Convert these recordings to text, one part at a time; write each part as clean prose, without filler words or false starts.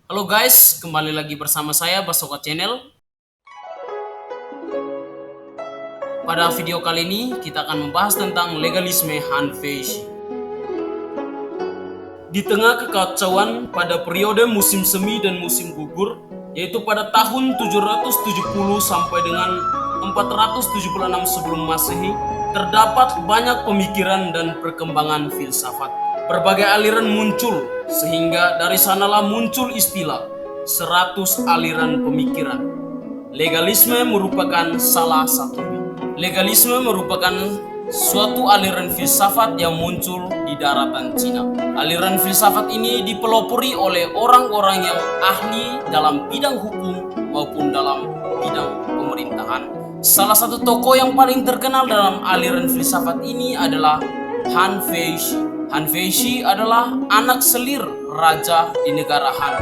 Halo guys, kembali lagi bersama saya Basoka Channel. Pada video kali ini kita akan membahas tentang legalisme Hanfeishi. Di tengah kekacauan pada periode musim semi dan musim gugur, yaitu pada tahun 770 sampai dengan 476 sebelum Masehi, terdapat banyak pemikiran dan perkembangan filsafat. Berbagai aliran muncul, sehingga dari sanalah muncul istilah 100 aliran pemikiran. Legalisme merupakan salah satunya. Legalisme merupakan suatu aliran filsafat yang muncul di daratan Cina. Aliran filsafat ini dipelopori oleh orang-orang yang ahli dalam bidang hukum maupun dalam bidang pemerintahan. Salah satu tokoh yang paling terkenal dalam aliran filsafat ini adalah Hanfeishi. Hanfeishi adalah anak selir raja di negara Han,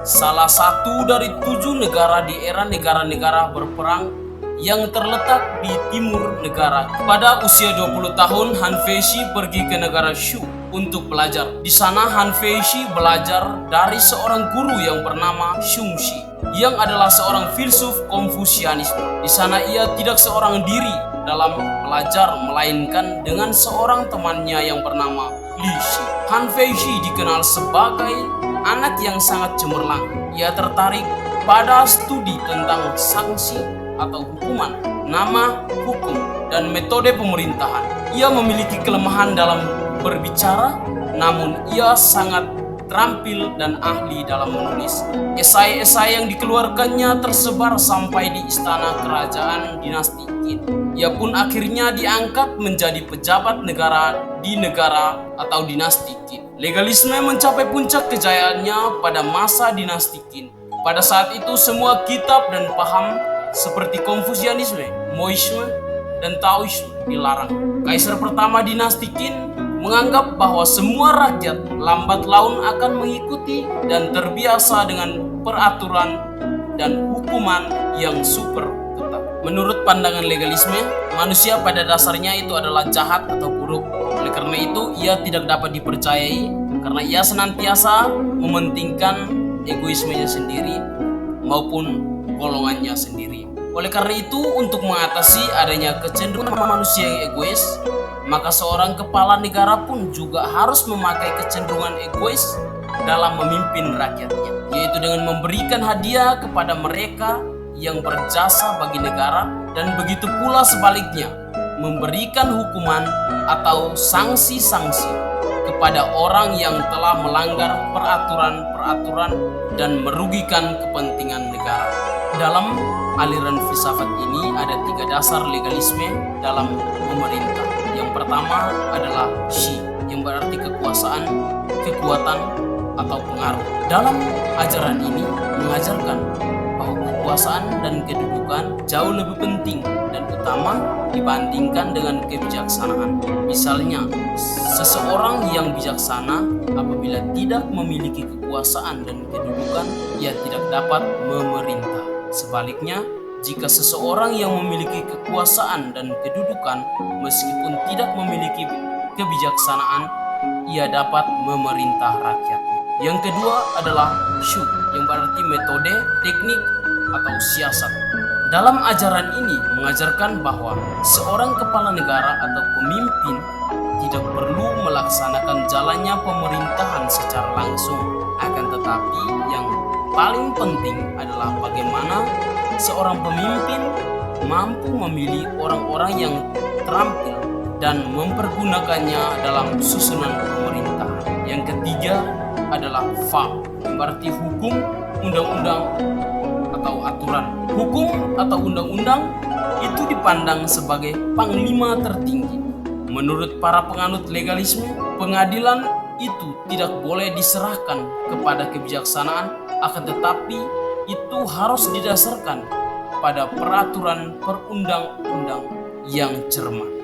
salah satu dari 7 negara di era negara-negara berperang yang terletak di timur negara. Pada usia 20 tahun, Hanfeishi pergi ke negara Shu untuk belajar. Di sana Hanfeishi belajar dari seorang guru yang bernama Xunxi, yang adalah seorang filsuf Konfusianisme. Di sana ia tidak seorang diri dalam belajar, melainkan dengan seorang temannya yang bernama Li Shi. Hanfeishi dikenal sebagai anak yang sangat cemerlang. Ia tertarik pada studi tentang sanksi atau hukuman, nama, hukum, dan metode pemerintahan. Ia memiliki kelemahan dalam berbicara, namun ia sangat terampil dan ahli dalam menulis. Esai-esai yang dikeluarkannya tersebar sampai di istana kerajaan dinasti Qin. Ia pun akhirnya diangkat menjadi pejabat negara di negara atau dinasti Qin. Legalisme mencapai puncak kejayaannya pada masa dinasti Qin. Pada saat itu semua kitab dan paham seperti Konfusianisme, Moisme, dan Taoisme dilarang. Kaisar pertama dinasti Qin menganggap bahwa semua rakyat lambat laun akan mengikuti dan terbiasa dengan peraturan dan hukuman yang super ketat. Menurut pandangan legalisme, manusia pada dasarnya itu adalah jahat atau buruk. Oleh karena itu, ia tidak dapat dipercayai karena ia senantiasa mementingkan egoismenya sendiri maupun golongannya sendiri. Oleh karena itu, untuk mengatasi adanya kecenderungan manusia yang egois, maka seorang kepala negara pun juga harus memakai kecenderungan egois dalam memimpin rakyatnya, yaitu dengan memberikan hadiah kepada mereka yang berjasa bagi negara, dan begitu pula sebaliknya, memberikan hukuman atau sanksi-sanksi kepada orang yang telah melanggar peraturan-peraturan dan merugikan kepentingan negara. Dalam aliran filsafat ini ada 3 dasar legalisme dalam memerintah. Yang pertama adalah Shi, yang berarti kekuasaan, kekuatan, atau pengaruh. Dalam ajaran ini mengajarkan bahwa kekuasaan dan kedudukan jauh lebih penting dan utama dibandingkan dengan kebijaksanaan. Misalnya, seseorang yang bijaksana apabila tidak memiliki kekuasaan dan kedudukan, ia tidak dapat memerintah. Sebaliknya, jika seseorang yang memiliki kekuasaan dan kedudukan meskipun tidak memiliki kebijaksanaan, ia dapat memerintah rakyatnya. Yang kedua adalah Shu, yang berarti metode, teknik, atau siasat. Dalam ajaran ini mengajarkan bahwa seorang kepala negara atau pemimpin tidak perlu melaksanakan jalannya pemerintahan secara langsung, akan tetapi yang paling penting adalah bagaimana seorang pemimpin mampu memilih orang-orang yang terampil dan mempergunakannya dalam susunan pemerintahan. Yang ketiga adalah Fa, yang berarti hukum, undang-undang, atau aturan. Hukum atau undang-undang itu dipandang sebagai panglima tertinggi. Menurut para penganut legalisme, pengadilan itu tidak boleh diserahkan kepada kebijaksanaan, akan tetapi itu harus didasarkan pada peraturan perundang-undang yang cermat.